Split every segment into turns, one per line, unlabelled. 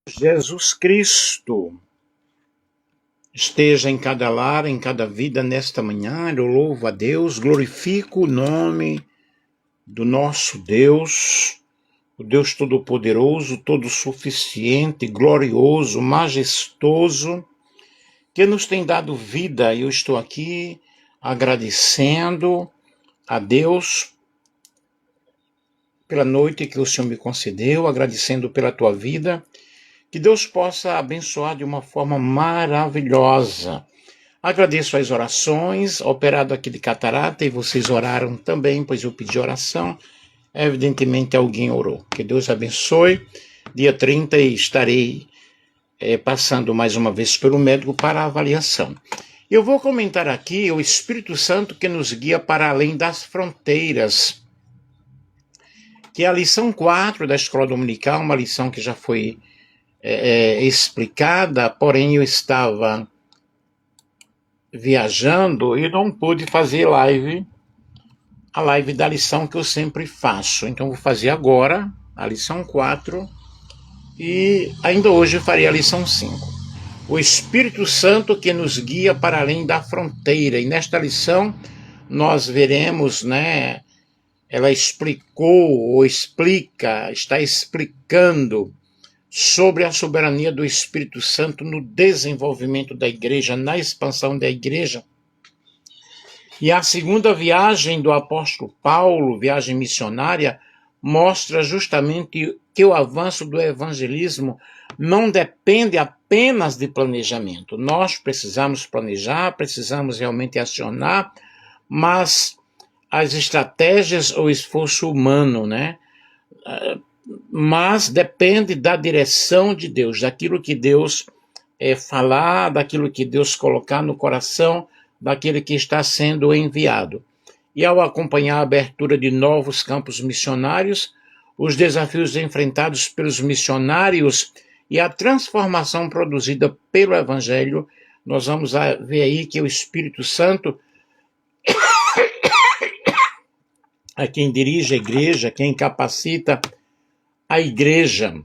Jesus Cristo esteja em cada lar, em cada vida nesta manhã. Eu louvo a Deus, glorifico o nome do nosso Deus, o Deus Todo-Poderoso, Todo-Suficiente, glorioso, majestoso, que nos tem dado vida. Eu estou aqui agradecendo a Deus pela noite que o Senhor me concedeu, agradecendo pela tua vida. Que Deus possa abençoar de uma forma maravilhosa. Agradeço as orações, operado aqui de catarata, e vocês oraram também, pois eu pedi oração. Evidentemente alguém orou. Que Deus abençoe. Dia 30 estarei passando mais uma vez pelo médico para a avaliação. Eu vou comentar aqui o Espírito Santo que nos guia para além das fronteiras, que é a lição 4 da Escola Dominical, uma lição que já foi explicada, porém eu estava viajando e não pude fazer a live da lição que eu sempre faço. Então vou fazer agora a lição 4 e ainda hoje farei a lição 5. O Espírito Santo que nos guia para além da fronteira. E nesta lição nós veremos, ela explicou ou explica, está explicando sobre a soberania do Espírito Santo no desenvolvimento da igreja, na expansão da igreja. E a segunda viagem do apóstolo Paulo, viagem missionária, mostra justamente que o avanço do evangelismo não depende apenas de planejamento. Nós precisamos planejar, precisamos realmente acionar, mas as estratégias ou esforço humano, mas depende da direção de Deus, daquilo que Deus falar, daquilo que Deus colocar no coração daquele que está sendo enviado. E ao acompanhar a abertura de novos campos missionários, os desafios enfrentados pelos missionários e a transformação produzida pelo Evangelho, nós vamos ver aí que o Espírito Santo é quem dirige a igreja, quem capacita a igreja.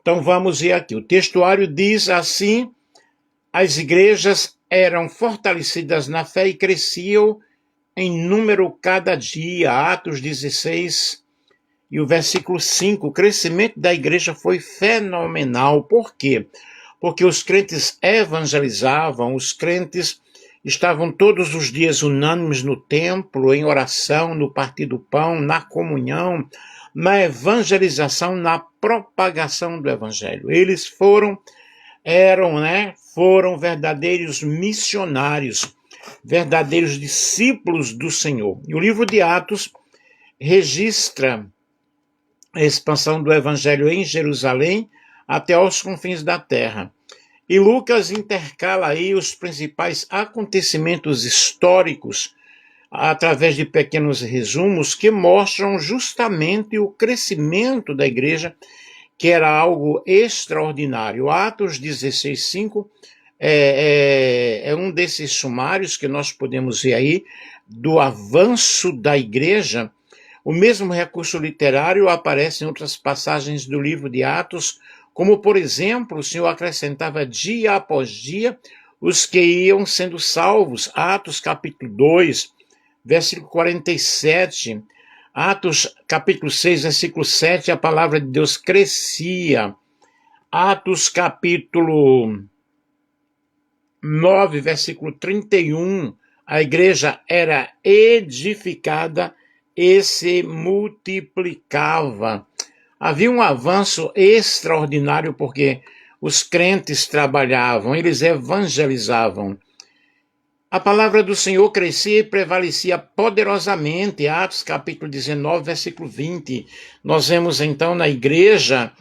Então vamos ver aqui. O textuário diz assim: as igrejas eram fortalecidas na fé e cresciam em número cada dia. Atos 16 e o versículo 5. O crescimento da igreja foi fenomenal. Por quê? Porque os crentes evangelizavam, os crentes estavam todos os dias unânimes no templo, em oração, no partir do pão, na comunhão, na evangelização, na propagação do evangelho. Eles foram verdadeiros missionários, verdadeiros discípulos do Senhor. E o livro de Atos registra a expansão do evangelho em Jerusalém até aos confins da terra. E Lucas intercala aí os principais acontecimentos históricos através de pequenos resumos que mostram justamente o crescimento da igreja, que era algo extraordinário. Atos 16:5 é um desses sumários que nós podemos ver aí do avanço da igreja. O mesmo recurso literário aparece em outras passagens do livro de Atos, como, por exemplo, o Senhor acrescentava dia após dia os que iam sendo salvos. Atos capítulo 2, versículo 47, Atos capítulo 6, versículo 7, a palavra de Deus crescia. Atos capítulo 9, versículo 31, a igreja era edificada e se multiplicava. Havia um avanço extraordinário porque os crentes trabalhavam, eles evangelizavam. A palavra do Senhor crescia e prevalecia poderosamente. Atos capítulo 19, versículo 20. Nós vemos então na igreja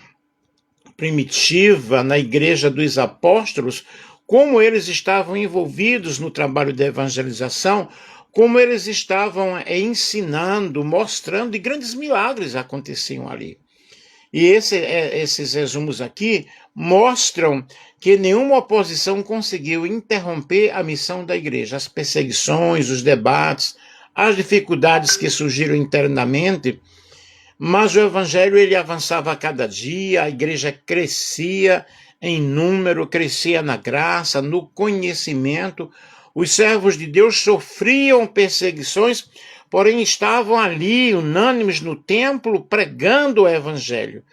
primitiva, na igreja dos apóstolos, como eles estavam envolvidos no trabalho de evangelização, como eles estavam ensinando, mostrando, e grandes milagres aconteciam ali. E esses resumos aqui mostram que nenhuma oposição conseguiu interromper a missão da igreja. As perseguições, os debates, as dificuldades que surgiram internamente, mas o evangelho ele avançava a cada dia, a igreja crescia em número, crescia na graça, no conhecimento. Os servos de Deus sofriam perseguições, porém estavam ali, unânimes no templo, pregando o evangelho.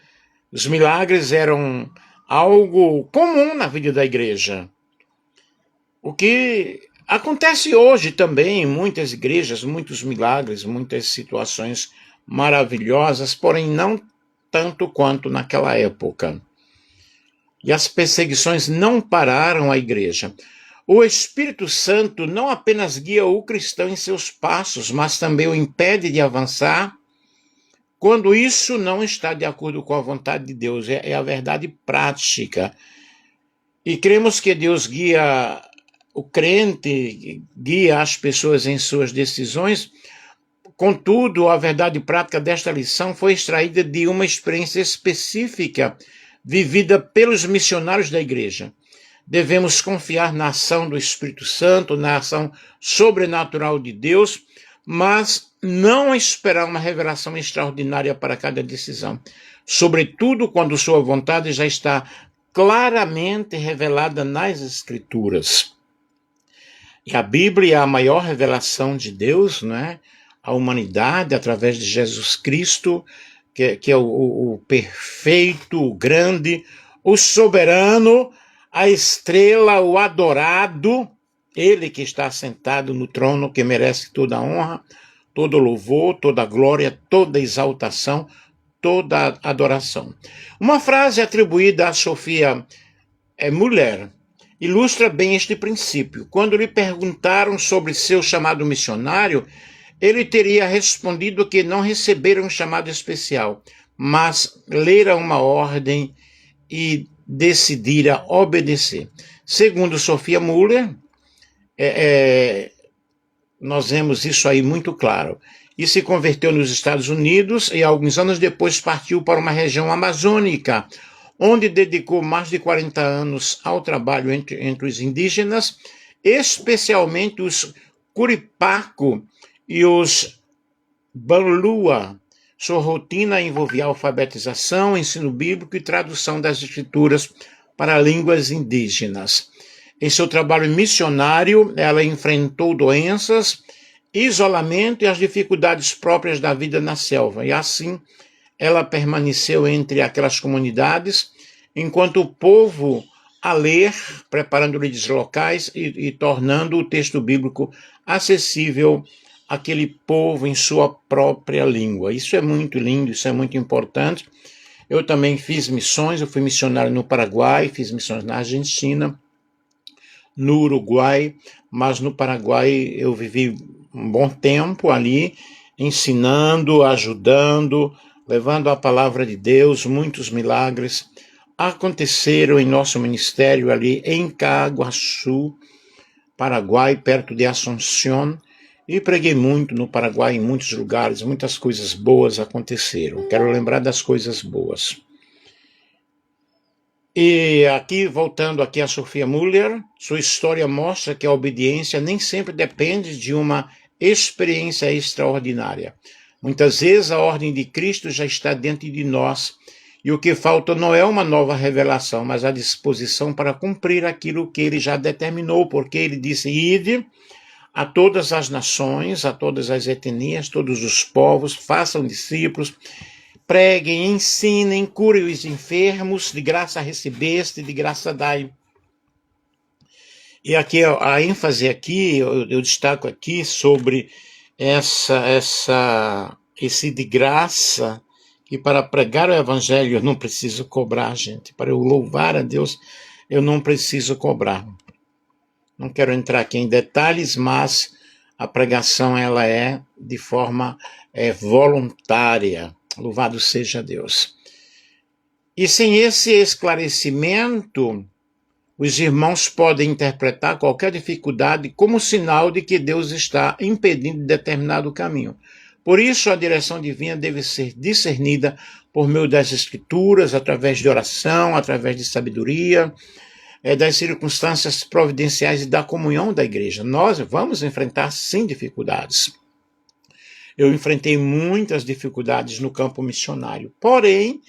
Os milagres eram algo comum na vida da igreja. O que acontece hoje também em muitas igrejas, muitos milagres, muitas situações maravilhosas, porém não tanto quanto naquela época. E as perseguições não pararam a igreja. O Espírito Santo não apenas guia o cristão em seus passos, mas também o impede de avançar quando isso não está de acordo com a vontade de Deus. É a verdade prática. E cremos que Deus guia o crente, guia as pessoas em suas decisões. Contudo, a verdade prática desta lição foi extraída de uma experiência específica vivida pelos missionários da igreja. Devemos confiar na ação do Espírito Santo, na ação sobrenatural de Deus, mas não esperar uma revelação extraordinária para cada decisão. Sobretudo quando sua vontade já está claramente revelada nas Escrituras. E a Bíblia é a maior revelação de Deus, né? A humanidade, através de Jesus Cristo, que é o perfeito, o grande, o soberano, a estrela, o adorado, ele que está sentado no trono, que merece toda a honra, todo louvor, toda glória, toda exaltação, toda adoração. Uma frase atribuída a Sophia Müller ilustra bem este princípio. Quando lhe perguntaram sobre seu chamado missionário, ele teria respondido que não recebera um chamado especial, mas lera uma ordem e decidira obedecer. Segundo Sophia Müller, nós vemos isso aí muito claro. E se converteu nos Estados Unidos e alguns anos depois partiu para uma região amazônica, onde dedicou mais de 40 anos ao trabalho entre os indígenas, especialmente os Curipaco e os Banlua. Sua rotina envolvia alfabetização, ensino bíblico e tradução das escrituras para línguas indígenas. Em seu trabalho missionário, ela enfrentou doenças, isolamento e as dificuldades próprias da vida na selva. E assim, ela permaneceu entre aquelas comunidades, enquanto o povo a ler, preparando líderes locais e tornando o texto bíblico acessível àquele povo em sua própria língua. Isso é muito lindo, isso é muito importante. Eu também fiz missões, eu fui missionário no Paraguai, fiz missões na Argentina, no Uruguai, mas no Paraguai eu vivi um bom tempo ali, ensinando, ajudando, levando a palavra de Deus. Muitos milagres aconteceram em nosso ministério ali em Caguaçu, Paraguai, perto de Assunción, e preguei muito no Paraguai, em muitos lugares, muitas coisas boas aconteceram. Quero lembrar das coisas boas. E aqui, voltando aqui a Sophia Müller, sua história mostra que a obediência nem sempre depende de uma experiência extraordinária. Muitas vezes a ordem de Cristo já está dentro de nós, e o que falta não é uma nova revelação, mas a disposição para cumprir aquilo que ele já determinou, porque ele disse: ide a todas as nações, a todas as etnias, todos os povos, façam discípulos, preguem, ensinem, curem os enfermos, de graça recebeste, de graça dai. E aqui a ênfase aqui, eu destaco aqui sobre esse de graça, que para pregar o evangelho eu não preciso cobrar, gente. Para eu louvar a Deus, eu não preciso cobrar. Não quero entrar aqui em detalhes, mas a pregação ela é de forma voluntária. Louvado seja Deus. E sem esse esclarecimento, os irmãos podem interpretar qualquer dificuldade como sinal de que Deus está impedindo determinado caminho. Por isso, a direção divina deve ser discernida por meio das Escrituras, através de oração, através de sabedoria, das circunstâncias providenciais e da comunhão da igreja. Nós vamos enfrentar, sim, dificuldades. Eu enfrentei muitas dificuldades no campo missionário. Porém,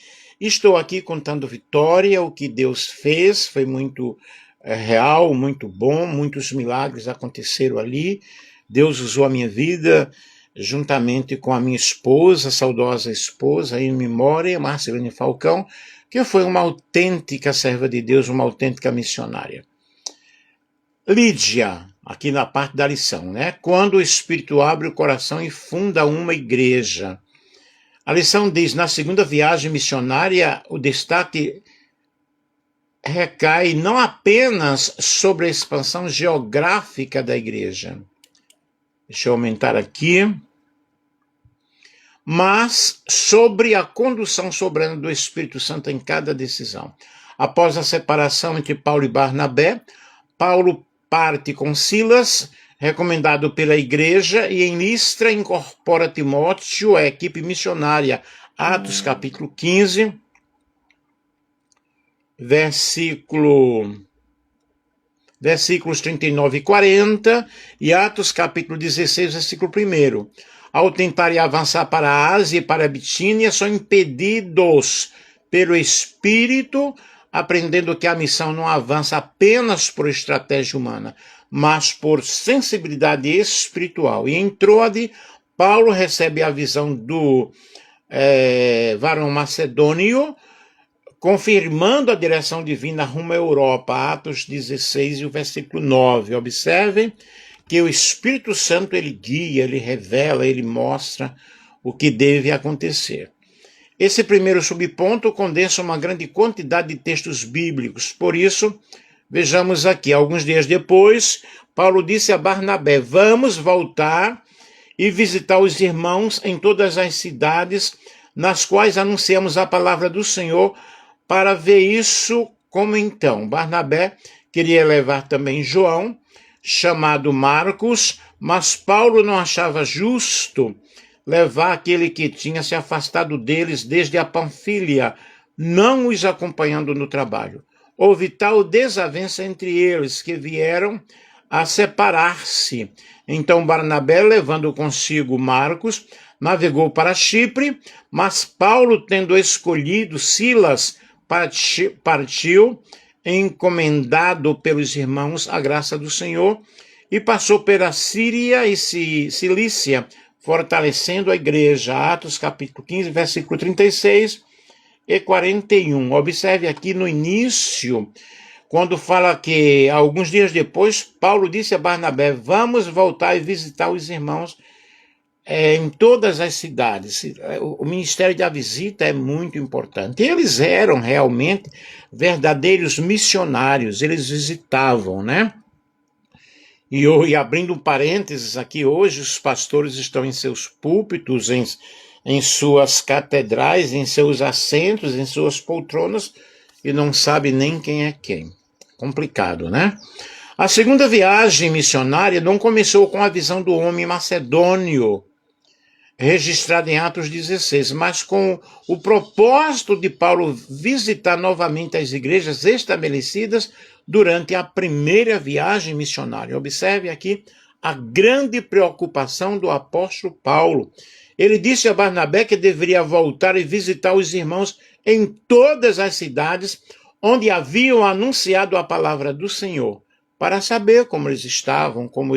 estou aqui contando vitória, o que Deus fez foi muito real, muito bom, muitos milagres aconteceram ali. Deus usou a minha vida juntamente com a minha esposa, a saudosa esposa, em memória, Marcelene Falcão, que foi uma autêntica serva de Deus, uma autêntica missionária. Lídia, aqui na parte da lição, né? Quando o Espírito abre o coração e funda uma igreja. A lição diz, na segunda viagem missionária, o destaque recai não apenas sobre a expansão geográfica da igreja. Deixa eu aumentar aqui. Mas sobre a condução soberana do Espírito Santo em cada decisão. Após a separação entre Paulo e Barnabé, Paulo parte com Silas, recomendado pela igreja, e em Listra incorpora Timóteo à equipe missionária. Atos capítulo 15, versículos 39 e 40, e Atos capítulo 16, versículo 1. Ao tentarem avançar para a Ásia e para a Bitínia, são impedidos pelo Espírito, aprendendo que a missão não avança apenas por estratégia humana, mas por sensibilidade espiritual. E em Troade, Paulo recebe a visão do varão macedônio, confirmando a direção divina rumo à Europa, Atos 16 e o versículo 9. Observem que o Espírito Santo, ele guia, ele revela, ele mostra o que deve acontecer. Esse primeiro subponto condensa uma grande quantidade de textos bíblicos. Por isso, vejamos aqui, alguns dias depois, Paulo disse a Barnabé, vamos voltar e visitar os irmãos em todas as cidades nas quais anunciamos a palavra do Senhor, para ver isso como então. Barnabé queria levar também João, chamado Marcos, mas Paulo não achava justo levar aquele que tinha se afastado deles desde a Panfília, não os acompanhando no trabalho. Houve tal desavença entre eles que vieram a separar-se. Então Barnabé, levando consigo Marcos, navegou para Chipre, mas Paulo, tendo escolhido Silas, partiu, encomendado pelos irmãos a graça do Senhor, e passou pela Síria e Cilícia, fortalecendo a igreja. Atos capítulo 15, versículo 36 e 41. Observe aqui no início, quando fala que alguns dias depois, Paulo disse a Barnabé, vamos voltar e visitar os irmãos em todas as cidades. O ministério da visita é muito importante. Eles eram realmente verdadeiros missionários, eles visitavam, né? E abrindo um parênteses aqui, hoje os pastores estão em seus púlpitos, em suas catedrais, em seus assentos, em suas poltronas, e não sabe nem quem é quem. Complicado, né? A segunda viagem missionária não começou com a visão do homem macedônio, registrado em Atos 16, mas com o propósito de Paulo visitar novamente as igrejas estabelecidas durante a primeira viagem missionária. Observe aqui a grande preocupação do apóstolo Paulo. Ele disse a Barnabé que deveria voltar e visitar os irmãos em todas as cidades onde haviam anunciado a palavra do Senhor, para saber como eles estavam, como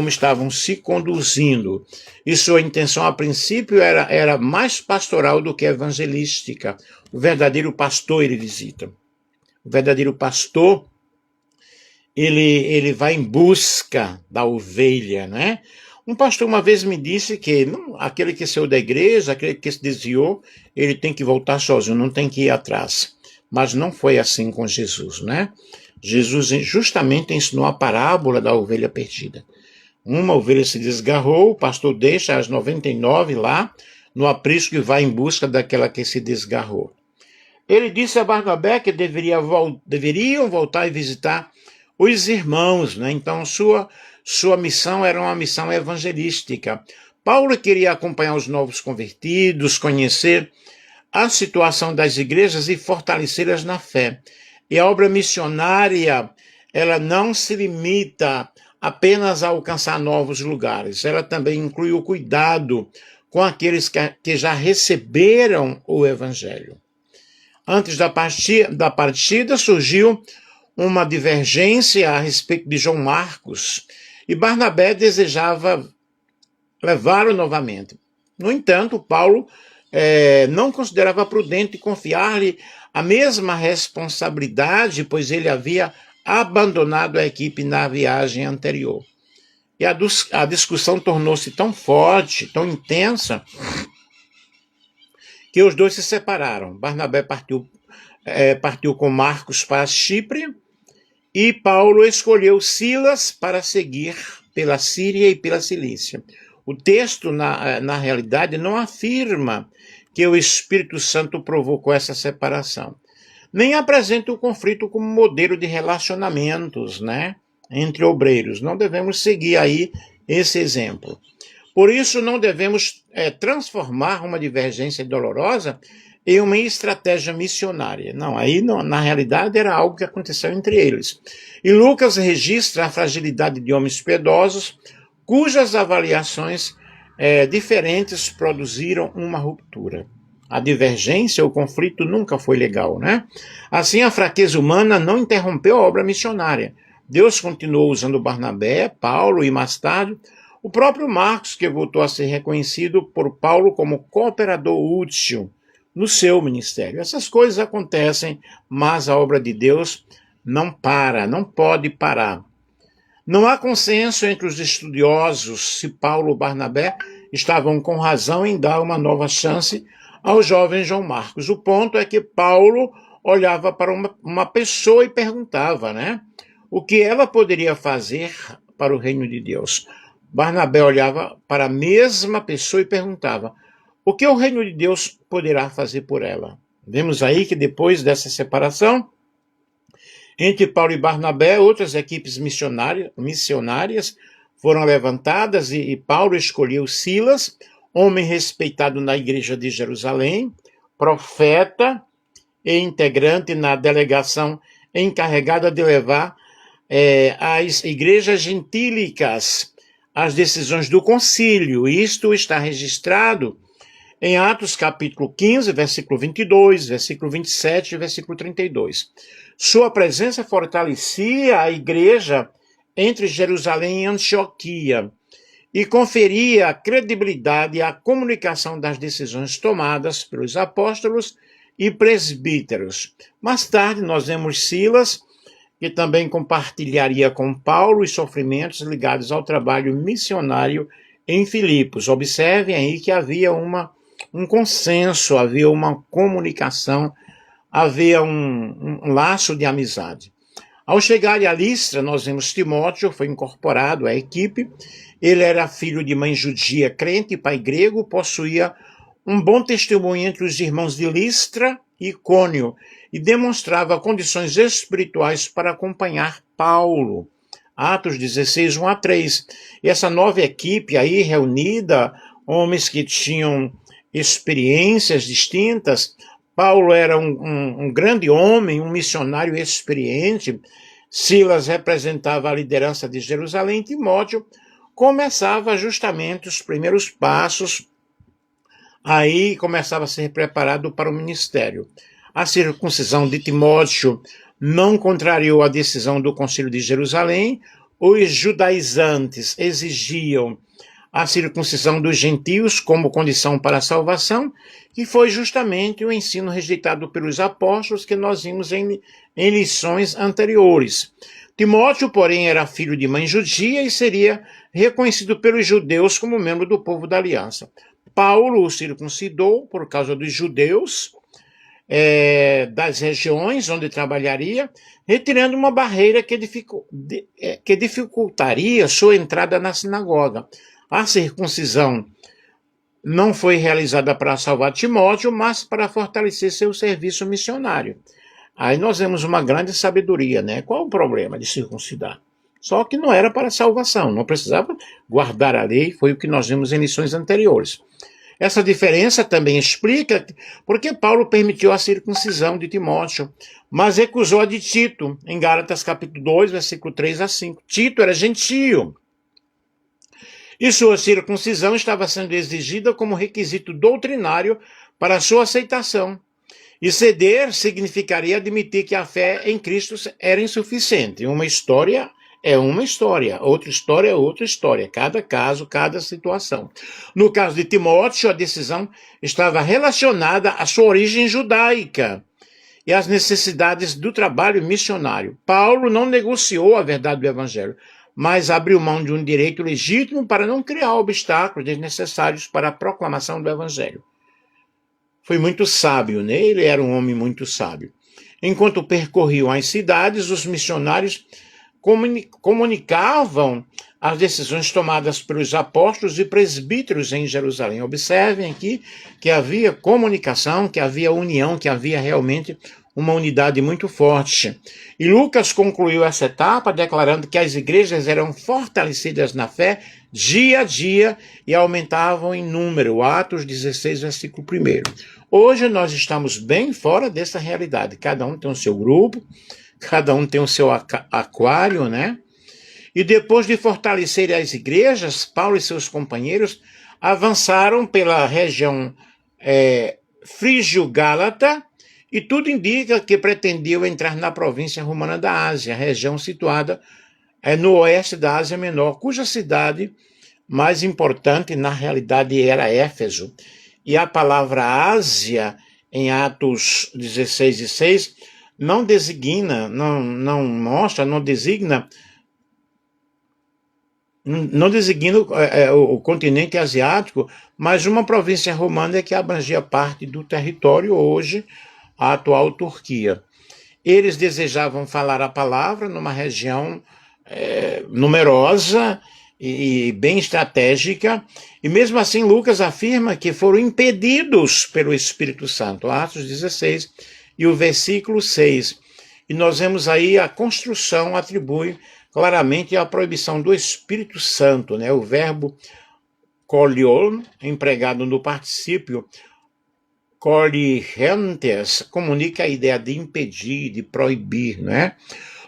estavam se conduzindo. E sua intenção, a princípio, era mais pastoral do que evangelística. O verdadeiro pastor ele visita. O verdadeiro pastor, ele vai em busca da ovelha, né? Um pastor uma vez me disse que aquele que saiu da igreja, aquele que se desviou, ele tem que voltar sozinho, não tem que ir atrás. Mas não foi assim com Jesus, né? Jesus justamente ensinou a parábola da ovelha perdida. Uma ovelha se desgarrou, o pastor deixa as 99 lá, no aprisco, e vai em busca daquela que se desgarrou. Ele disse a Barnabé que deveriam voltar e visitar os irmãos, né? Então sua missão era uma missão evangelística. Paulo queria acompanhar os novos convertidos, conhecer a situação das igrejas e fortalecê-las na fé. E a obra missionária, ela não se limita apenas a alcançar novos lugares. Ela também inclui o cuidado com aqueles que já receberam o Evangelho. Antes da partida surgiu uma divergência a respeito de João Marcos, e Barnabé desejava levá-lo novamente. No entanto, Paulo não considerava prudente confiar-lhe a mesma responsabilidade, pois ele havia abandonado a equipe na viagem anterior. E a discussão tornou-se tão forte, tão intensa, que os dois se separaram. Barnabé partiu com Marcos para Chipre, e Paulo escolheu Silas para seguir pela Síria e pela Cilícia. O texto, na realidade, não afirma que o Espírito Santo provocou essa separação, nem apresenta o conflito como modelo de relacionamentos, entre obreiros. Não devemos seguir aí esse exemplo. Por isso, não devemos transformar uma divergência dolorosa em uma estratégia missionária. Não, na realidade era algo que aconteceu entre eles. E Lucas registra a fragilidade de homens piedosos, cujas avaliações diferentes produziram uma ruptura. A divergência, o conflito nunca foi legal, Assim, a fraqueza humana não interrompeu a obra missionária. Deus continuou usando Barnabé, Paulo e, mais tarde, o próprio Marcos, que voltou a ser reconhecido por Paulo como cooperador útil no seu ministério. Essas coisas acontecem, mas a obra de Deus não pode parar. Não há consenso entre os estudiosos se Paulo e Barnabé estavam com razão em dar uma nova chance ao jovem João Marcos. O ponto é que Paulo olhava para uma pessoa e perguntava, o que ela poderia fazer para o reino de Deus. Barnabé olhava para a mesma pessoa e perguntava, o que o reino de Deus poderá fazer por ela? Vemos aí que depois dessa separação, entre Paulo e Barnabé, outras equipes missionárias foram levantadas e Paulo escolheu Silas, homem respeitado na igreja de Jerusalém, profeta e integrante na delegação encarregada de levar às igrejas gentílicas as decisões do concílio. Isto está registrado em Atos capítulo 15, versículo 22, versículo 27 e versículo 32. Sua presença fortalecia a igreja entre Jerusalém e Antioquia e conferia credibilidade à comunicação das decisões tomadas pelos apóstolos e presbíteros. Mais tarde, nós vemos Silas, que também compartilharia com Paulo os sofrimentos ligados ao trabalho missionário em Filipos. Observem aí que havia um consenso, havia uma comunicação, havia um laço de amizade. Ao chegar a Listra, nós vemos Timóteo, foi incorporado à equipe. Ele era filho de mãe judia, crente e pai grego, possuía um bom testemunho entre os irmãos de Listra e Icônio e demonstrava condições espirituais para acompanhar Paulo. Atos 16, 1 a 3. E essa nova equipe aí reunida, homens que tinham experiências distintas. Paulo era um grande homem, um missionário experiente. Silas representava a liderança de Jerusalém. Timóteo começava justamente os primeiros passos. Aí começava a ser preparado para o ministério. A circuncisão de Timóteo não contrariou a decisão do Concílio de Jerusalém. Os judaizantes exigiam a circuncisão dos gentios como condição para a salvação, que foi justamente o ensino rejeitado pelos apóstolos que nós vimos em lições anteriores. Timóteo, porém, era filho de mãe judia e seria reconhecido pelos judeus como membro do povo da aliança. Paulo o circuncidou por causa dos judeus das regiões onde trabalharia, retirando uma barreira que dificultaria sua entrada na sinagoga. A circuncisão não foi realizada para salvar Timóteo, mas para fortalecer seu serviço missionário. Aí nós vemos uma grande sabedoria, Qual o problema de circuncidar? Só que não era para salvação, não precisava guardar a lei, foi o que nós vimos em lições anteriores. Essa diferença também explica porque Paulo permitiu a circuncisão de Timóteo, mas recusou a de Tito, em Gálatas capítulo 2, versículo 3 a 5. Tito era gentio, e sua circuncisão estava sendo exigida como requisito doutrinário para sua aceitação. E ceder significaria admitir que a fé em Cristo era insuficiente. Uma história é uma história, outra história é outra história, cada caso, cada situação. No caso de Timóteo, a decisão estava relacionada à sua origem judaica e às necessidades do trabalho missionário. Paulo não negociou a verdade do evangelho, mas abriu mão de um direito legítimo para não criar obstáculos desnecessários para a proclamação do evangelho. Foi muito sábio, né? Ele era um homem muito sábio. Enquanto percorriam as cidades, os missionários comunicavam as decisões tomadas pelos apóstolos e presbíteros em Jerusalém. Observem aqui que havia comunicação, que havia união, que havia realmente uma unidade muito forte. E Lucas concluiu essa etapa declarando que as igrejas eram fortalecidas na fé dia a dia e aumentavam em número. Atos 16, versículo 1. Hoje nós estamos bem fora dessa realidade. Cada um tem o seu grupo, cada um tem o seu aquário, né? E depois de fortalecer as igrejas, Paulo e seus companheiros avançaram pela região frígio-gálata, e tudo indica que pretendiam entrar na província romana da Ásia, região situada no oeste da Ásia Menor, cuja cidade mais importante na realidade era Éfeso. E a palavra Ásia, em Atos 16 e 6, não designa o continente asiático, mas uma província romana que abrangia parte do território hoje, a atual Turquia. Eles desejavam falar a palavra numa região numerosa e bem estratégica, e mesmo assim Lucas afirma que foram impedidos pelo Espírito Santo, Atos 16 e o versículo 6. E nós vemos aí a construção atribui claramente a proibição do Espírito Santo, né? O verbo kolion, empregado no particípio kolientes, comunica a ideia de impedir, de proibir, né?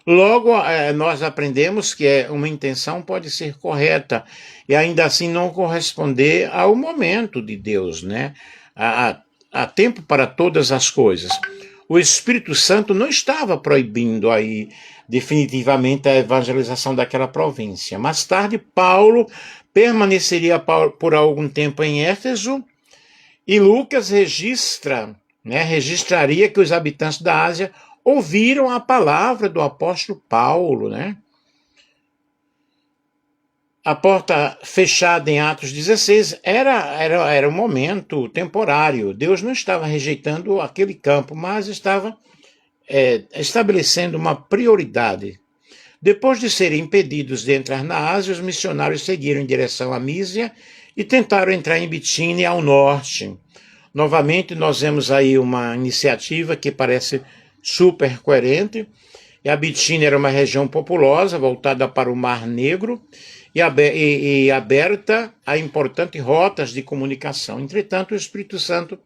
Logo, nós aprendemos que uma intenção pode ser correta e ainda assim não corresponder ao momento de Deus, né? Há tempo para todas as coisas. O Espírito Santo não estava proibindo aí definitivamente a evangelização daquela província. Mais tarde, Paulo permaneceria por algum tempo em Éfeso e Lucas registraria que os habitantes da Ásia ouviram a palavra do apóstolo Paulo, né? A porta fechada em Atos 16 era um momento temporário. Deus não estava rejeitando aquele campo, mas estava estabelecendo uma prioridade. Depois de serem impedidos de entrar na Ásia, os missionários seguiram em direção à Mísia e tentaram entrar em Bitínia ao norte. Novamente, nós vemos aí uma iniciativa que parece super coerente. E a Bitínia era uma região populosa, voltada para o Mar Negro e aberta a importantes rotas de comunicação. Entretanto, o Espírito Santo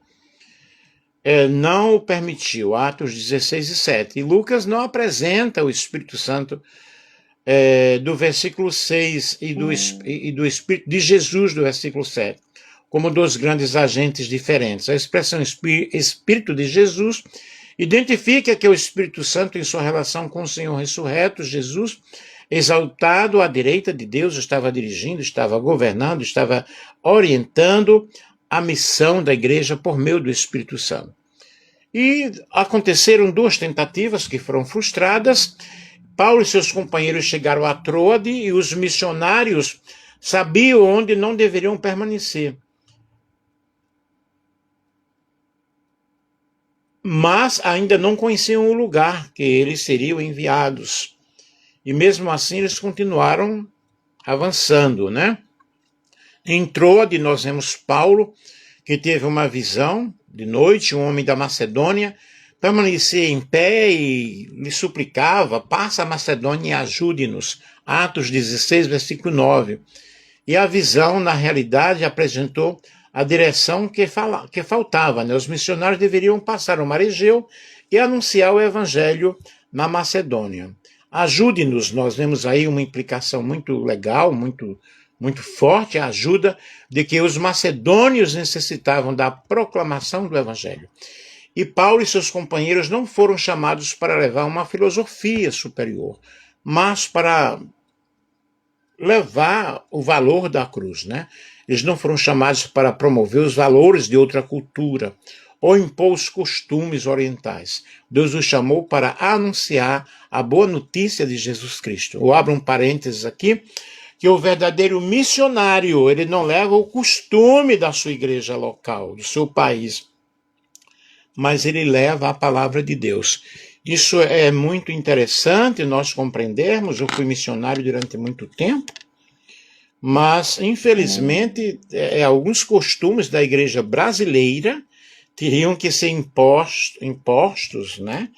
não o permitiu, Atos 16 e 7. E Lucas não apresenta o Espírito Santo do versículo 6 e do Espírito de Jesus do versículo 7, como dois grandes agentes diferentes. A expressão Espírito de Jesus identifica que o Espírito Santo, em sua relação com o Senhor ressurreto, Jesus, exaltado à direita de Deus, estava dirigindo, estava governando, estava orientando a missão da igreja por meio do Espírito Santo. E aconteceram duas tentativas que foram frustradas. Paulo e seus companheiros chegaram a Troade e os missionários sabiam onde não deveriam permanecer. Mas ainda não conheciam o lugar que eles seriam enviados. E mesmo assim eles continuaram avançando, né? Em Troade nós vemos Paulo, que teve uma visão de noite, um homem da Macedônia, permanecia em pé e lhe suplicava, passa a Macedônia e ajude-nos. Atos 16, versículo 9. E a visão, na realidade, apresentou a direção que faltava, né? Os missionários deveriam passar o Mar Egeu e anunciar o evangelho na Macedônia. Ajude-nos, nós vemos aí uma implicação muito legal, muito forte, a ajuda de que os macedônios necessitavam da proclamação do evangelho. E Paulo e seus companheiros não foram chamados para levar uma filosofia superior, mas para levar o valor da cruz, né? Eles não foram chamados para promover os valores de outra cultura ou impor os costumes orientais. Deus os chamou para anunciar a boa notícia de Jesus Cristo. Eu abro um parênteses aqui, que o verdadeiro missionário, ele não leva o costume da sua igreja local, do seu país, mas ele leva a palavra de Deus. Isso é muito interessante nós compreendermos. Eu fui missionário durante muito tempo, mas, infelizmente, alguns costumes da igreja brasileira teriam que ser impostos, né?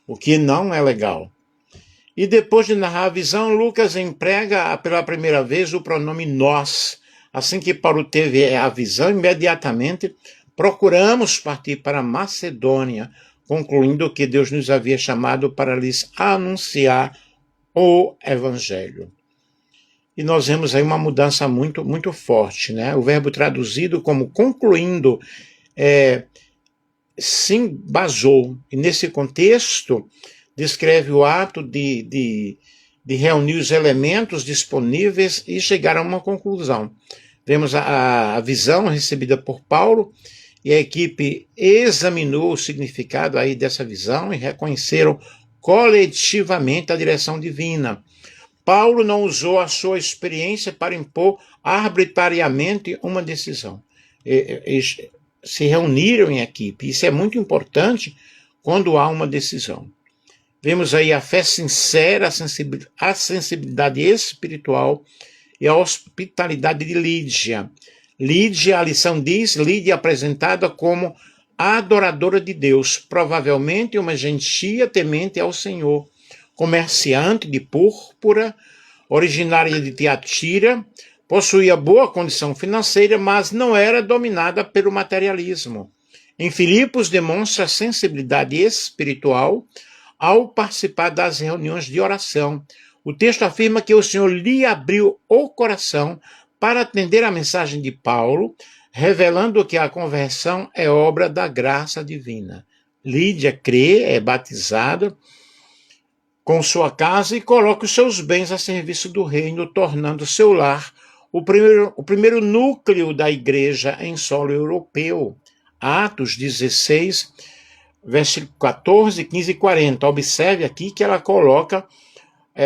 O que não é legal. E depois de narrar a visão, Lucas emprega pela primeira vez o pronome nós. Assim que Paulo teve a visão, imediatamente procuramos partir para Macedônia, concluindo que Deus nos havia chamado para lhes anunciar o evangelho. E nós vemos aí uma mudança muito forte, né? O verbo traduzido como concluindo simbasou. E nesse contexto, descreve o ato de reunir os elementos disponíveis e chegar a uma conclusão. Vemos a visão recebida por Paulo, e a equipe examinou o significado aí dessa visão e reconheceram coletivamente a direção divina. Paulo não usou a sua experiência para impor arbitrariamente uma decisão. Eles se reuniram em equipe. Isso é muito importante quando há uma decisão. Vemos aí a fé sincera, a sensibilidade espiritual e a hospitalidade de Lídia. Lídia, a lição diz, Lídia apresentada como adoradora de Deus, provavelmente uma gentia temente ao Senhor, comerciante de púrpura, originária de Tiatira, possuía boa condição financeira, mas não era dominada pelo materialismo. Em Filipos demonstra sensibilidade espiritual ao participar das reuniões de oração. O texto afirma que o Senhor lhe abriu o coração para atender a mensagem de Paulo, revelando que a conversão é obra da graça divina. Lídia crê, é batizada com sua casa e coloca os seus bens a serviço do reino, tornando seu lar o primeiro núcleo da igreja em solo europeu. Atos 16, versículo 14, 15 e 40. Observe aqui que ela coloca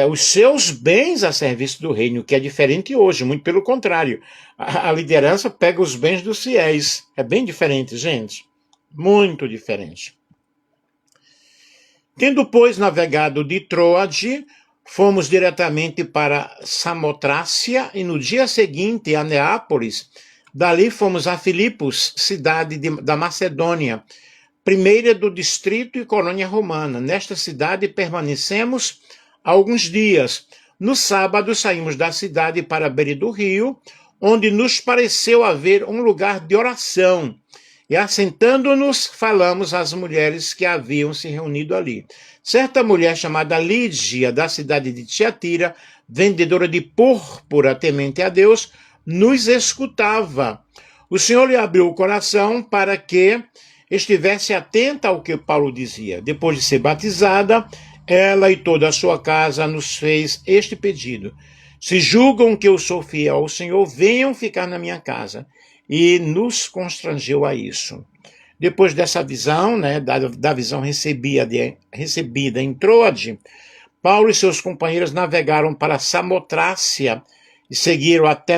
os seus bens a serviço do reino, que é diferente hoje, muito pelo contrário. A liderança pega os bens dos fiéis. É bem diferente, gente. Muito diferente. Tendo, pois, navegado de Troade, fomos diretamente para Samotrácia e no dia seguinte a Neápolis. Dali fomos a Filipos, cidade da Macedônia, primeira do distrito e colônia romana. Nesta cidade permanecemos alguns dias. No sábado saímos da cidade para a beira do rio, onde nos pareceu haver um lugar de oração. E assentando-nos, falamos às mulheres que haviam se reunido ali. Certa mulher chamada Lídia, da cidade de Tiatira, vendedora de púrpura, temente a Deus, nos escutava. O Senhor lhe abriu o coração para que estivesse atenta ao que Paulo dizia. Depois de ser batizada, ela e toda a sua casa nos fez este pedido: se julgam que eu sou fiel ao Senhor, venham ficar na minha casa. E nos constrangeu a isso. Depois dessa visão, né, da visão recebida em Troade, Paulo e seus companheiros navegaram para Samotrácia e seguiram até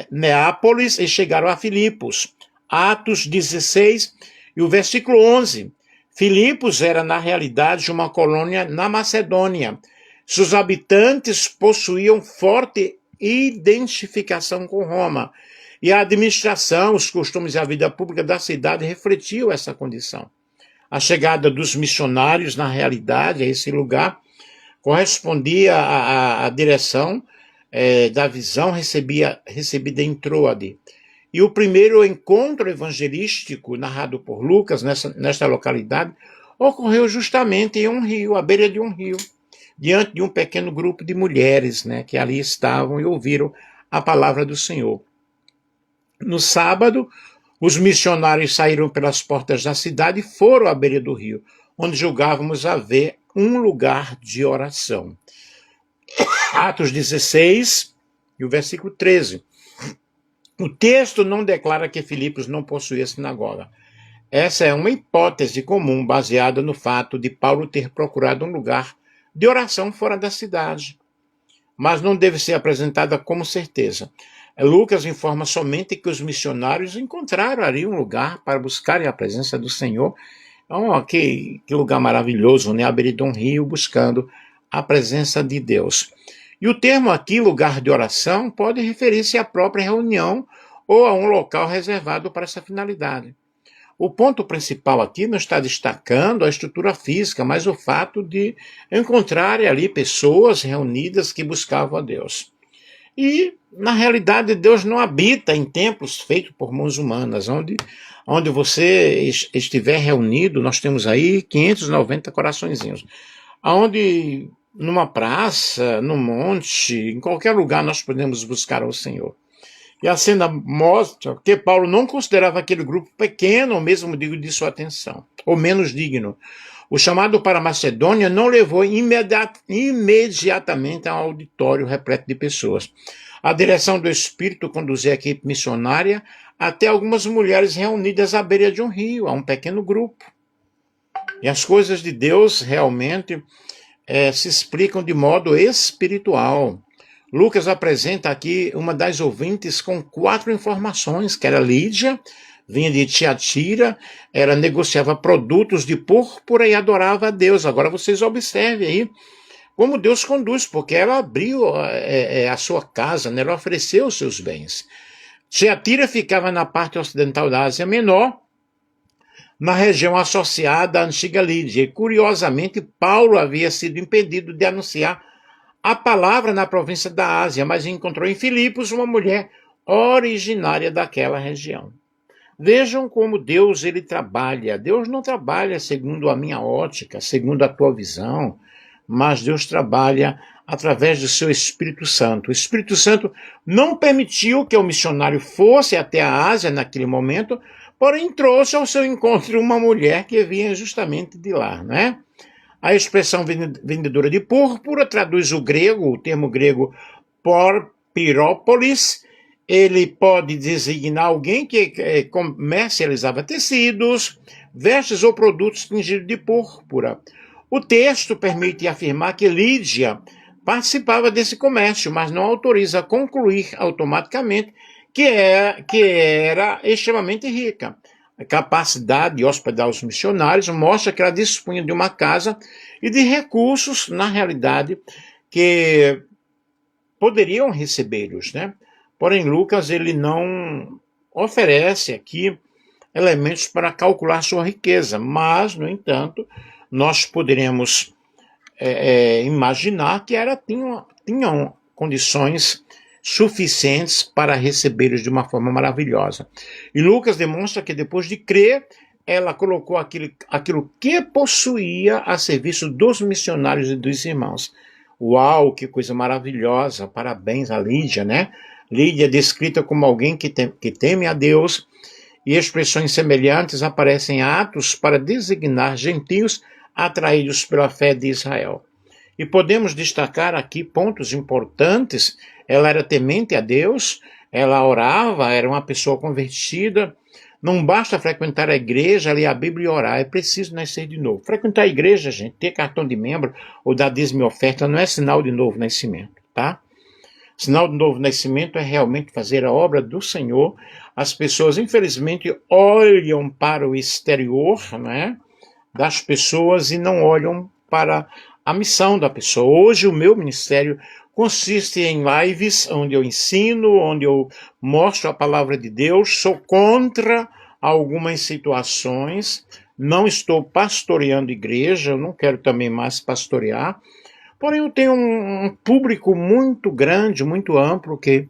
Neápolis e chegaram a Filipos. Atos 16 e o versículo 11. Filipos era, na realidade, uma colônia na Macedônia. Seus habitantes possuíam forte identificação com Roma. E a administração, os costumes e a vida pública da cidade refletiam essa condição. A chegada dos missionários, na realidade, a esse lugar, correspondia à direção da visão recebida em Troade. E o primeiro encontro evangelístico narrado por Lucas nesta localidade ocorreu justamente em um rio, à beira de um rio, diante de um pequeno grupo de mulheres, né, que ali estavam e ouviram a palavra do Senhor. No sábado, os missionários saíram pelas portas da cidade e foram à beira do rio, onde julgávamos haver um lugar de oração. Atos 16 e o versículo 13. O texto não declara que Filipos não possuía sinagoga. Essa é uma hipótese comum baseada no fato de Paulo ter procurado um lugar de oração fora da cidade, mas não deve ser apresentada como certeza. Lucas informa somente que os missionários encontraram ali um lugar para buscarem a presença do Senhor. Oh, que lugar maravilhoso, né? À beira de um rio, buscando a presença de Deus. E o termo aqui, lugar de oração, pode referir-se à própria reunião ou a um local reservado para essa finalidade. O ponto principal aqui não está destacando a estrutura física, mas o fato de encontrarem ali pessoas reunidas que buscavam a Deus. E, na realidade, Deus não habita em templos feitos por mãos humanas. Onde você estiver reunido, nós temos aí 590 coraçõezinhos. Onde, numa praça, num monte, em qualquer lugar nós podemos buscar ao Senhor. E a cena mostra que Paulo não considerava aquele grupo pequeno, ou mesmo digo de sua atenção, ou menos digno. O chamado para Macedônia não levou imediatamente a um auditório repleto de pessoas. A direção do Espírito conduziu a equipe missionária até algumas mulheres reunidas à beira de um rio, a um pequeno grupo. E as coisas de Deus realmente se explicam de modo espiritual. Lucas apresenta aqui uma das ouvintes com 4 informações, que era Lídia, vinha de Tiatira, ela negociava produtos de púrpura e adorava a Deus. Agora vocês observem aí como Deus conduz, porque ela abriu a sua casa, né? Ela ofereceu os seus bens. Tiatira ficava na parte ocidental da Ásia Menor, na região associada à antiga Lídia. E, curiosamente, Paulo havia sido impedido de anunciar a palavra na província da Ásia, mas encontrou em Filipos uma mulher originária daquela região. Vejam como Deus ele trabalha. Deus não trabalha segundo a minha ótica, segundo a tua visão, mas Deus trabalha através do seu Espírito Santo. O Espírito Santo não permitiu que o missionário fosse até a Ásia naquele momento, porém trouxe ao seu encontro uma mulher que vinha justamente de lá, né? A expressão vendedora de púrpura traduz o termo grego porpirópolis. Ele pode designar alguém que comercializava tecidos, vestes ou produtos tingidos de púrpura. O texto permite afirmar que Lídia participava desse comércio, mas não autoriza a concluir automaticamente que era extremamente rica. A capacidade de hospedar os missionários mostra que ela dispunha de uma casa e de recursos, na realidade, que poderiam recebê-los, né? Porém, Lucas ele não oferece aqui elementos para calcular sua riqueza, mas, no entanto, nós poderemos imaginar que ela tinham condições suficientes para recebê-los de uma forma maravilhosa. E Lucas demonstra que depois de crer, ela colocou aquilo que possuía a serviço dos missionários e dos irmãos. Uau, que coisa maravilhosa! Parabéns a Lídia, né? Lídia é descrita como alguém que teme a Deus, e expressões semelhantes aparecem em Atos para designar gentios atraídos pela fé de Israel. E podemos destacar aqui pontos importantes. Ela era temente a Deus, ela orava, era uma pessoa convertida. Não basta frequentar a igreja, ler a Bíblia e orar, é preciso nascer de novo. Frequentar a igreja, gente, ter cartão de membro ou dar dízimo e oferta não é sinal de novo nascimento, tá? Sinal de novo nascimento é realmente fazer a obra do Senhor. As pessoas, infelizmente, olham para o exterior, né, das pessoas e não olham para a missão da pessoa. Hoje o meu ministério consiste em lives onde eu ensino, onde eu mostro a palavra de Deus, sou contra algumas situações, não estou pastoreando igreja, eu não quero também mais pastorear, porém eu tenho um público muito grande, muito amplo, que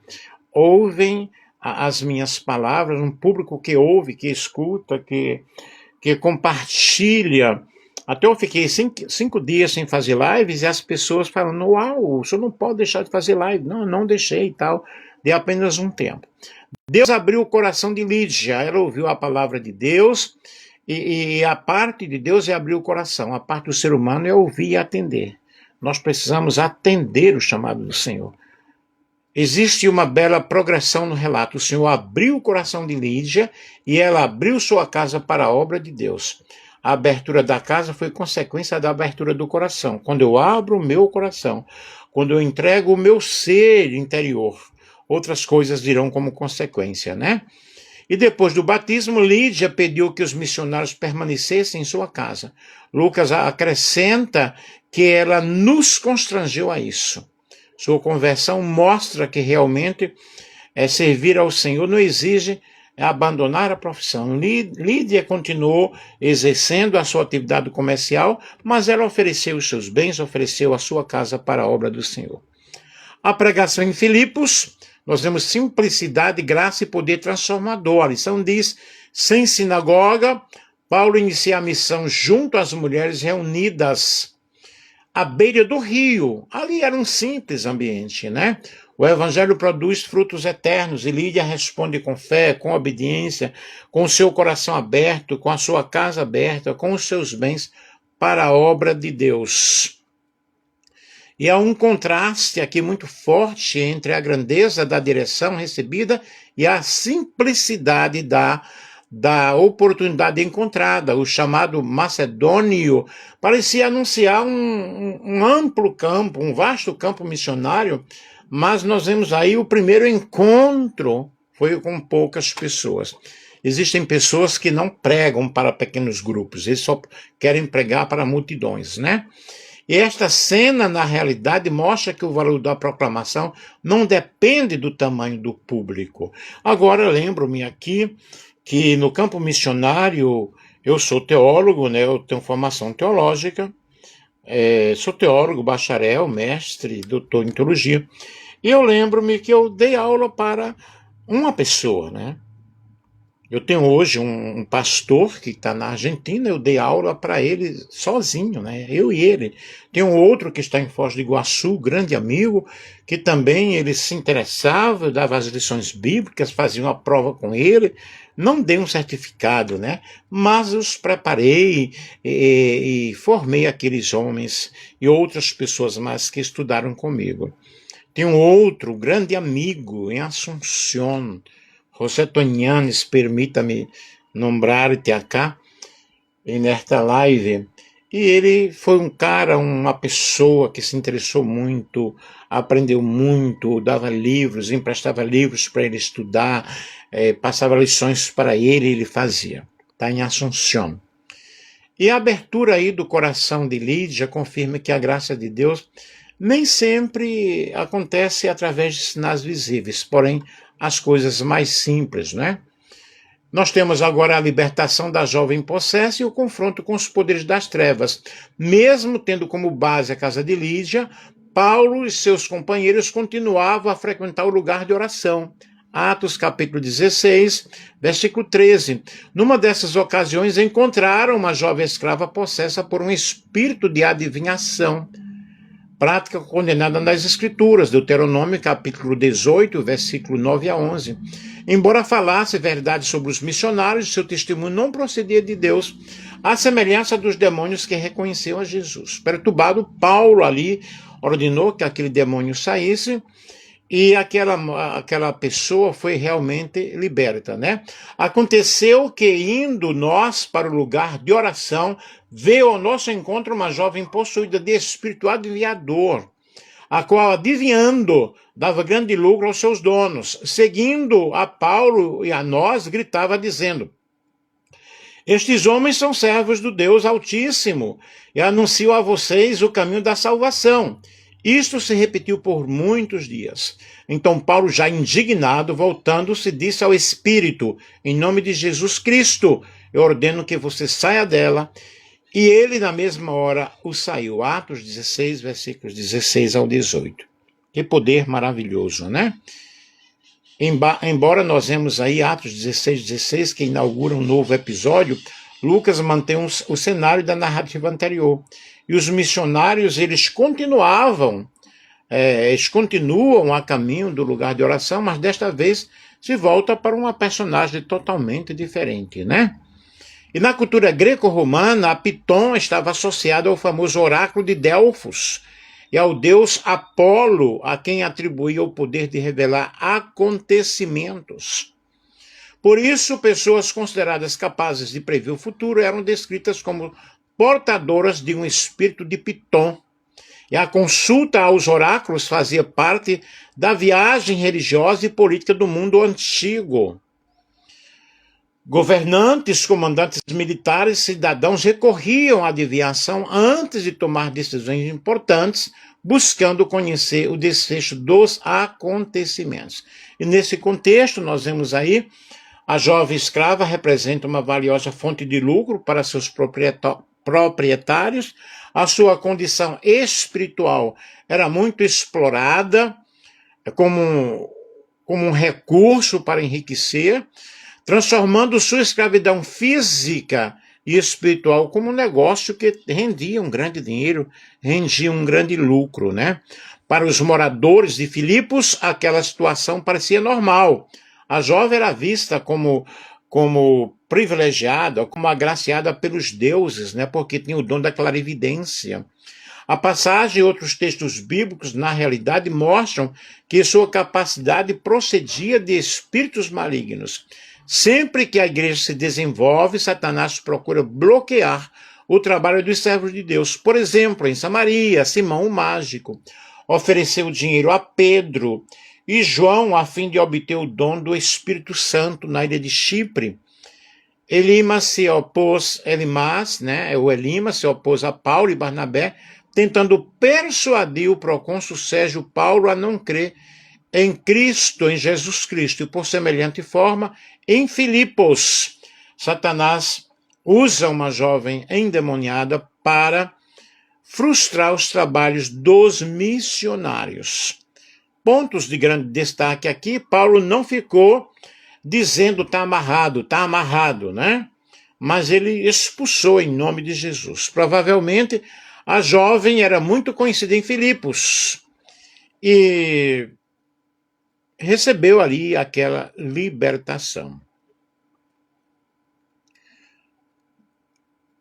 ouvem as minhas palavras, um público que ouve, que escuta, que compartilha. Até eu fiquei 5 dias sem fazer lives e as pessoas falando, uau, o senhor não pode deixar de fazer live. Não, não deixei e tal, dei apenas um tempo. Deus abriu o coração de Lídia, ela ouviu a palavra de Deus, e a parte de Deus é abrir o coração, a parte do ser humano é ouvir e atender. Nós precisamos atender o chamado do Senhor. Existe uma bela progressão no relato. O Senhor abriu o coração de Lídia e ela abriu sua casa para a obra de Deus. A abertura da casa foi consequência da abertura do coração. Quando eu abro o meu coração, quando eu entrego o meu ser interior, outras coisas virão como consequência, né? E depois do batismo, Lídia pediu que os missionários permanecessem em sua casa. Lucas acrescenta que ela nos constrangeu a isso. Sua conversão mostra que realmente servir ao Senhor não exige abandonar a profissão. Lídia continuou exercendo a sua atividade comercial, mas ela ofereceu os seus bens, ofereceu a sua casa para a obra do Senhor. A pregação em Filipos, nós vemos simplicidade, graça e poder transformador. A lição diz, sem sinagoga, Paulo inicia a missão junto às mulheres reunidas à beira do rio. Ali era um simples ambiente, né? O evangelho produz frutos eternos e Lídia responde com fé, com obediência, com o seu coração aberto, com a sua casa aberta, com os seus bens para a obra de Deus. E há um contraste aqui muito forte entre a grandeza da direção recebida e a simplicidade da oportunidade encontrada. O chamado macedônio parecia anunciar um amplo campo, um vasto campo missionário, mas nós vemos aí o primeiro encontro foi com poucas pessoas. Existem pessoas que não pregam para pequenos grupos, eles só querem pregar para multidões, né? E esta cena, na realidade, mostra que o valor da proclamação não depende do tamanho do público. Agora, lembro-me aqui que no campo missionário, eu sou teólogo, né? Eu tenho formação teológica, sou teólogo, bacharel, mestre, doutor em teologia. E eu lembro-me que eu dei aula para uma pessoa, né? Eu tenho hoje um pastor que está na Argentina, eu dei aula para ele sozinho, né? Eu e ele. Tem um outro que está em Foz do Iguaçu, grande amigo, que também ele se interessava, eu dava as lições bíblicas, fazia uma prova com ele. Não dei um certificado, né? Mas os preparei e formei aqueles homens e outras pessoas mais que estudaram comigo. Tem um outro grande amigo em Assunção, José Tonianes, permita-me nombrar-te acá, nesta live. E ele foi um cara, uma pessoa que se interessou muito, aprendeu muito, dava livros, emprestava livros para ele estudar, passava lições para ele, ele fazia. Está em Assunção. E a abertura aí do coração de Lídia confirma que a graça de Deus nem sempre acontece através de sinais visíveis, porém as coisas mais simples, né? Nós temos agora a libertação da jovem possessa e o confronto com os poderes das trevas. Mesmo tendo como base a casa de Lídia, Paulo e seus companheiros continuavam a frequentar o lugar de oração. Atos capítulo 16, versículo 13. Numa dessas ocasiões encontraram uma jovem escrava possessa por um espírito de adivinhação, prática condenada nas Escrituras, Deuteronômio capítulo 18, versículo 9 a 11. Embora falasse verdade sobre os missionários, seu testemunho não procedia de Deus, à semelhança dos demônios que reconheciam a Jesus. Perturbado, Paulo ali ordenou que aquele demônio saísse, e aquela pessoa foi realmente liberta, né? Aconteceu que, indo nós para o lugar de oração, veio ao nosso encontro uma jovem possuída de espírito adivinhador, a qual, adivinhando, dava grande lucro aos seus donos. Seguindo a Paulo e a nós, gritava dizendo: estes homens são servos do Deus Altíssimo e anunciam a vocês o caminho da salvação. Isto se repetiu por muitos dias. Então Paulo, já indignado, voltando-se, disse ao Espírito: em nome de Jesus Cristo, eu ordeno que você saia dela. E ele, na mesma hora, o saiu. Atos 16, versículos 16 ao 18. Que poder maravilhoso, né? Embora nós vemos aí Atos 16, que inaugura um novo episódio, Lucas mantém o cenário da narrativa anterior. E os missionários, eles continuam a caminho do lugar de oração, mas desta vez se volta para uma personagem totalmente diferente, né? E na cultura greco-romana, a Piton estava associada ao famoso oráculo de Delfos e ao deus Apolo, a quem atribuía o poder de revelar acontecimentos. Por isso, pessoas consideradas capazes de prever o futuro eram descritas como portadoras de um espírito de Piton. E a consulta aos oráculos fazia parte da viagem religiosa e política do mundo antigo. Governantes, comandantes militares, cidadãos recorriam à adivinhação antes de tomar decisões importantes, buscando conhecer o desfecho dos acontecimentos. E nesse contexto, nós vemos aí, a jovem escrava representa uma valiosa fonte de lucro para seus proprietários, a sua condição espiritual era muito explorada como um recurso para enriquecer, transformando sua escravidão física e espiritual como um negócio que rendia um grande dinheiro, rendia um grande lucro, né? Para os moradores de Filipos, aquela situação parecia normal. A jovem era vista como privilegiada, como agraciada pelos deuses, né? Porque tinha o dom da clarividência. A passagem e outros textos bíblicos, na realidade, mostram que sua capacidade procedia de espíritos malignos. Sempre que a igreja se desenvolve, Satanás procura bloquear o trabalho dos servos de Deus. Por exemplo, em Samaria, Simão o mágico ofereceu dinheiro a Pedro e João a fim de obter o dom do Espírito Santo na ilha de Chipre. Elimas se opôs a Paulo e Barnabé, tentando persuadir o procônsul Sérgio Paulo a não crer em Cristo, em Jesus Cristo, e por semelhante forma, em Filipos, Satanás usa uma jovem endemoniada para frustrar os trabalhos dos missionários. Pontos de grande destaque aqui, Paulo não ficou dizendo tá amarrado, né? Mas ele expulsou em nome de Jesus. Provavelmente, a jovem era muito conhecida em Filipos e recebeu ali aquela libertação.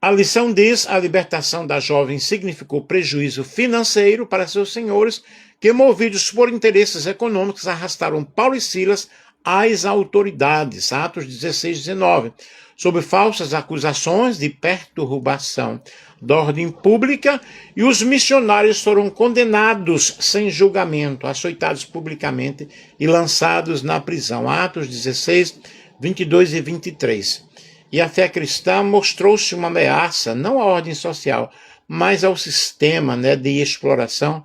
A lição diz: a libertação da jovem significou prejuízo financeiro para seus senhores, que, movidos por interesses econômicos, arrastaram Paulo e Silas às autoridades. Atos 16:19. Sob falsas acusações de perturbação da ordem pública, e os missionários foram condenados sem julgamento, açoitados publicamente e lançados na prisão. Atos 16, 22 e 23. E a fé cristã mostrou-se uma ameaça, não à ordem social, mas ao sistema, né, de exploração,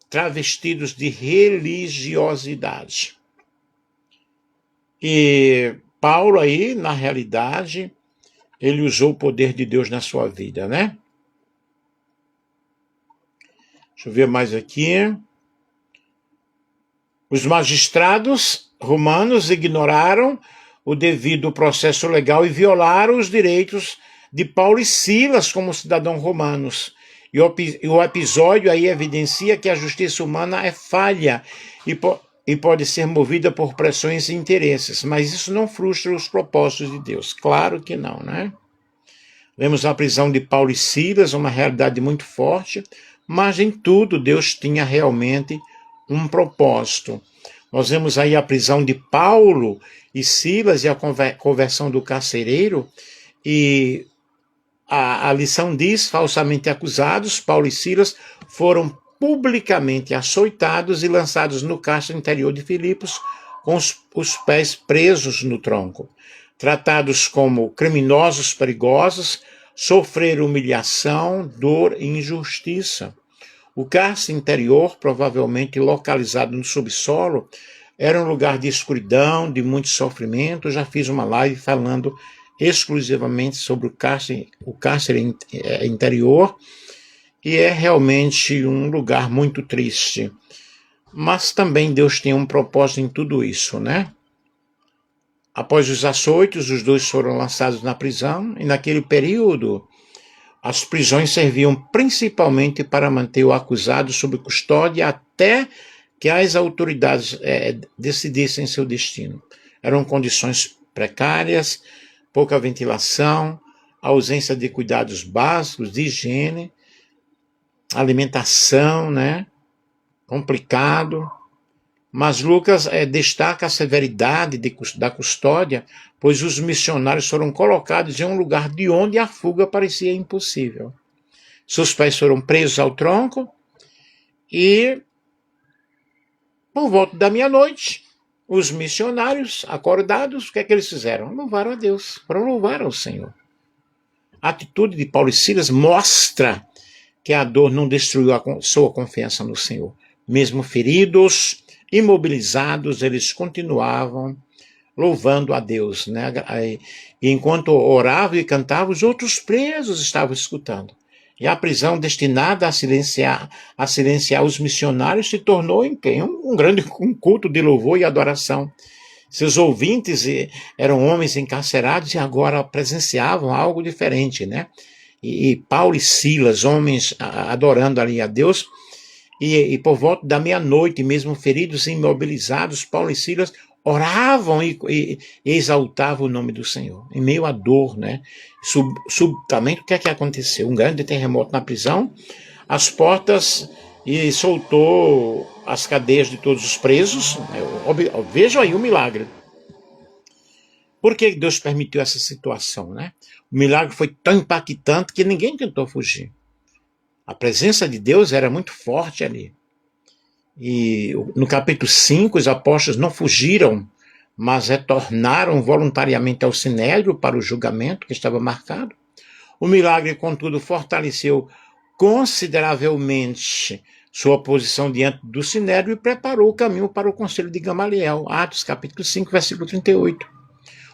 travestidos de religiosidade. E Paulo aí, na realidade, ele usou o poder de Deus na sua vida, né? Deixa eu ver mais aqui. Os magistrados romanos ignoraram o devido processo legal e violaram os direitos de Paulo e Silas como cidadãos romanos. E o episódio aí evidencia que a justiça humana é falha e pode ser movida por pressões e interesses, mas isso não frustra os propósitos de Deus. Claro que não, né? Vemos a prisão de Paulo e Silas, uma realidade muito forte, mas em tudo Deus tinha realmente um propósito. Nós vemos aí a prisão de Paulo e Silas e a conversão do carcereiro, e a lição diz: falsamente acusados, Paulo e Silas foram publicamente açoitados e lançados no cárcere interior de Filipos, com os pés presos no tronco. Tratados como criminosos perigosos, sofreram humilhação, dor e injustiça. O cárcere interior, provavelmente localizado no subsolo, era um lugar de escuridão, de muito sofrimento. Eu já fiz uma live falando exclusivamente sobre o cárcere interior, e é realmente um lugar muito triste. Mas também Deus tem um propósito em tudo isso, né? Após os açoites, os dois foram lançados na prisão, e naquele período, as prisões serviam principalmente para manter o acusado sob custódia até que as autoridades decidissem seu destino. Eram condições precárias, pouca ventilação, ausência de cuidados básicos, de higiene, alimentação, né? Complicado. Mas Lucas destaca a severidade da custódia, pois os missionários foram colocados em um lugar de onde a fuga parecia impossível. Seus pés foram presos ao tronco e, por volta da meia-noite, os missionários, acordados, o que é que eles fizeram? Louvaram a Deus, foram louvar ao Senhor. A atitude de Paulo e Silas mostra que a dor não destruiu a sua confiança no Senhor. Mesmo feridos, imobilizados, eles continuavam louvando a Deus, né? E enquanto oravam e cantavam, os outros presos estavam escutando. E a prisão destinada a silenciar os missionários se tornou um grande culto de louvor e adoração. Seus ouvintes eram homens encarcerados e agora presenciavam algo diferente, né? E Paulo e Silas, homens adorando ali a Deus, e por volta da meia-noite, mesmo feridos e imobilizados, Paulo e Silas oravam e exaltavam o nome do Senhor, em meio à dor, né? Subitamente, o que é que aconteceu? Um grande terremoto na prisão, as portas, e soltou as cadeias de todos os presos. Vejam aí o milagre. Por que Deus permitiu essa situação, né? O milagre foi tão impactante que ninguém tentou fugir. A presença de Deus era muito forte ali. E no capítulo 5, os apóstolos não fugiram, mas retornaram voluntariamente ao Sinédrio para o julgamento que estava marcado. O milagre, contudo, fortaleceu consideravelmente sua posição diante do Sinédrio e preparou o caminho para o conselho de Gamaliel. Atos capítulo 5, versículo 38.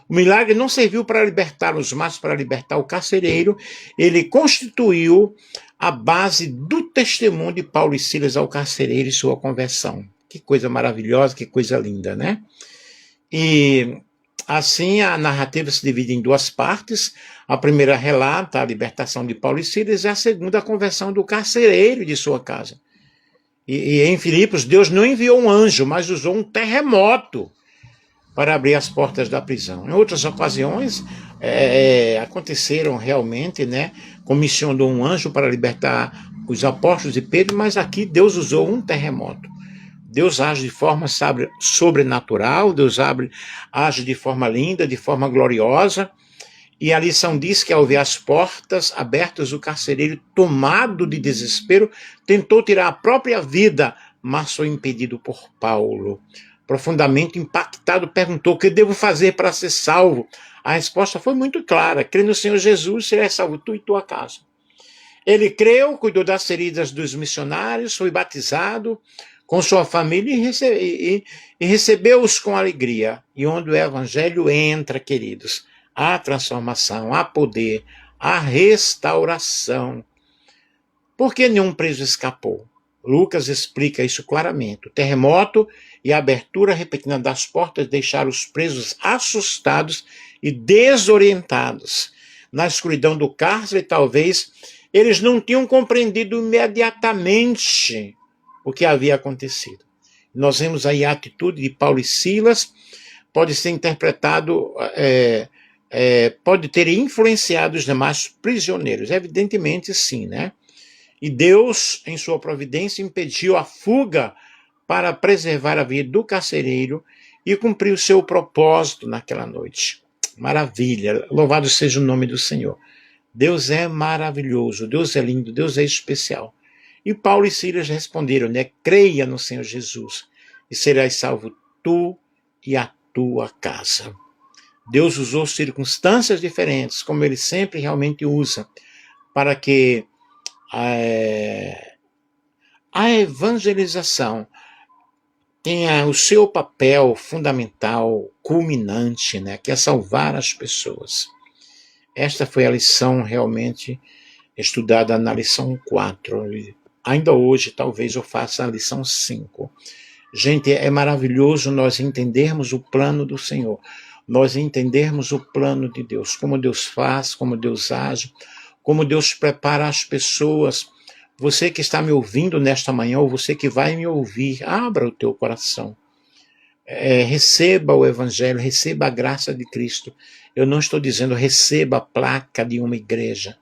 O milagre não serviu para libertá-los, mas para libertar o carcereiro. Ele constituiu a base do testemunho de Paulo e Silas ao carcereiro e sua conversão. Que coisa maravilhosa, que coisa linda, né? E assim a narrativa se divide em duas partes. A primeira relata a libertação de Paulo e Silas e a segunda a conversão do carcereiro de sua casa. E em Filipos, Deus não enviou um anjo, mas usou um terremoto para abrir as portas da prisão. Em outras ocasiões, aconteceram realmente, né? Comissionou um anjo para libertar os apóstolos de Pedro, mas aqui Deus usou um terremoto. Deus age de forma sobrenatural, Deus age de forma linda, de forma gloriosa. E a lição diz que ao ver as portas abertas, o carcereiro, tomado de desespero, tentou tirar a própria vida, mas foi impedido por Paulo. Profundamente impactado, perguntou: o que devo fazer para ser salvo? A resposta foi muito clara: crê no Senhor Jesus, serás salvo tu e tua casa. Ele creu, cuidou das feridas dos missionários, foi batizado com sua família e recebeu-os com alegria. E onde o evangelho entra, queridos, há transformação, há poder, há restauração. Por que nenhum preso escapou? Lucas explica isso claramente. O terremoto e a abertura repentina das portas deixaram os presos assustados e desorientados. Na escuridão do cárcere, talvez, eles não tinham compreendido imediatamente o que havia acontecido. Nós vemos aí a atitude de Paulo e Silas, pode ser interpretado, pode ter influenciado os demais prisioneiros. Evidentemente, sim, né? E Deus, em sua providência, impediu a fuga para preservar a vida do carcereiro e cumprir o seu propósito naquela noite. Maravilha, louvado seja o nome do Senhor. Deus é maravilhoso, Deus é lindo, Deus é especial. E Paulo e Silas responderam, né? Creia no Senhor Jesus e serás salvo tu e a tua casa. Deus usou circunstâncias diferentes, como ele sempre realmente usa, para que a evangelização tenha o seu papel fundamental, culminante, né, que é salvar as pessoas. Esta foi a lição realmente estudada na lição 4. Ainda hoje, talvez eu faça a lição 5. Gente, é maravilhoso nós entendermos o plano do Senhor, nós entendermos o plano de Deus, como Deus faz, como Deus age, como Deus prepara as pessoas. Você que está me ouvindo nesta manhã, ou você que vai me ouvir, abra o teu coração. Receba o Evangelho, receba a graça de Cristo. Eu não estou dizendo receba a placa de uma igreja,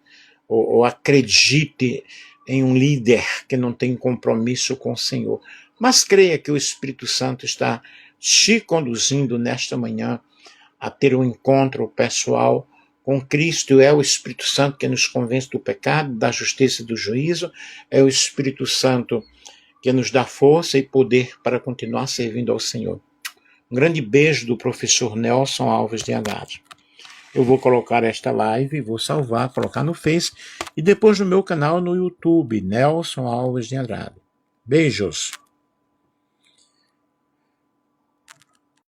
ou acredite em um líder que não tem compromisso com o Senhor. Mas creia que o Espírito Santo está te conduzindo nesta manhã a ter um encontro pessoal com Cristo. É o Espírito Santo que nos convence do pecado, da justiça e do juízo. É o Espírito Santo que nos dá força e poder para continuar servindo ao Senhor. Um grande beijo do professor Nelson Alves de Andrade. Eu vou colocar esta live, vou salvar, colocar no Face e depois no meu canal no YouTube, Nelson Alves de Andrade. Beijos!